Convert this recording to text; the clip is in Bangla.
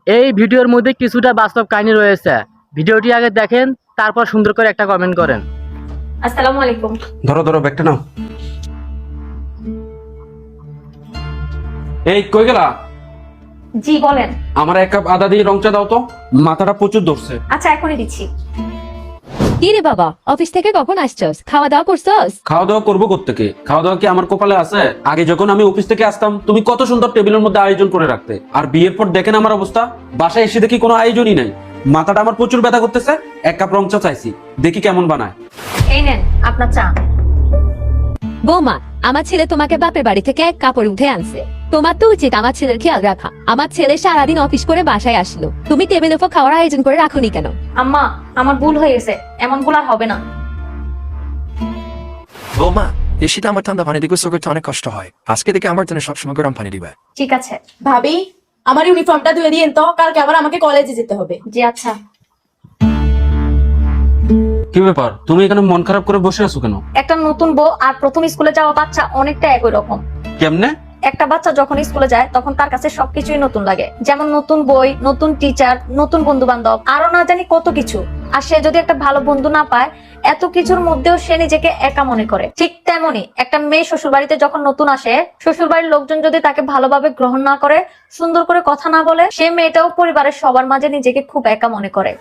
এই ভিডিওর মধ্যে কিছুটা বাস্তব কাহিনী রয়েছে। ভিডিওটি আগে দেখেন, তারপর সুন্দর করে একটা কমেন্ট করেন। আসসালামু আলাইকুম। ধরো ধরো ব্যাগটা নাও। এই কই গেলা? জি বলেন। আমার 1 কাপ আদা দিয়ে রং চা দাও তো, মাথাটা প্রচুর ধরছে। আচ্ছা এখনই দিচ্ছি। কি রে বাবা, অফিস থেকে কখন আসছস? খাওয়া দাওয়া করছস? খাওয়া দাওয়া করবো কোত্থেকে? খাওয়া দাওয়া কি আমার কপালে আছে? আগে যখন আমি অফিস থেকে আসতাম তুমি কত সুন্দর টেবিলের মধ্যে আয়োজন করে রাখতে, আর বিয়ের পর দেখেন আমার অবস্থা, বাসায় এসে দেখি কোনো আয়োজনই নাই। মাথাটা আমার প্রচুর ব্যথা করতেছে। 1 কাপ রং চা চাইছি, দেখি কেমন বানায়। এই নেন আপনার চা। বৌমা, আমার ছেলে তোমাকে বাপের বাড়ি থেকে এক কাপড় উঠে আনছে। তোমার তো উচিত আমার ছেলের খেয়াল রাখা। আমার ছেলে সারাদিন অফিস করে বাসায় আসলো, তুমি টেবিলের উপর খাওয়ার আয়োজন করে রাখোনি কেন? আম্মা আমার ভুল হয়ে গেছে, এমন ভুল আর হবে না। বৌমা, এই শীতে আমার ঠান্ডা পানি দিয়ে গোসল করতে অনেক কষ্ট হয়। আজকে থেকে আমার জন্য সবসময় গরম পানি দিবে। ঠিক আছে। ভাবি, আমার ইউনিফর্মটা ধুয়ে দিয়েন তো, কালকে আবার আমাকে কলেজে যেতে হবে। জি আচ্ছা। কি ব্যাপার, তুমি এখানে মন খারাপ করে বসে আছো কেন? একটা নতুন বউ আর প্রথম স্কুলে যাওয়া বাচ্চা অনেকটা একই রকম। কেমনে? একটা বাচ্চা যখন স্কুলে যায় তখন তার কাছে সবকিছুই নতুন লাগে, যেমন নতুন বই, নতুন টিচার, নতুন বন্ধু বান্ধব, আরো না জানি কত কিছু। আর সে যদি একটা ভালো বন্ধু না পায়, এত কিছুর মধ্যেও সে নিজেকে একা মনে করে। ঠিক তেমনি একটা মেয়ে শ্বশুর বাড়িতে যখন নতুন আসে, শ্বশুর বাড়ির লোকজন যদি তাকে ভালোভাবে গ্রহণ না করে, সুন্দর করে কথা না বলে, সে মেয়েটাও পরিবারের সবার মাঝে নিজেকে খুব একা মনে করে।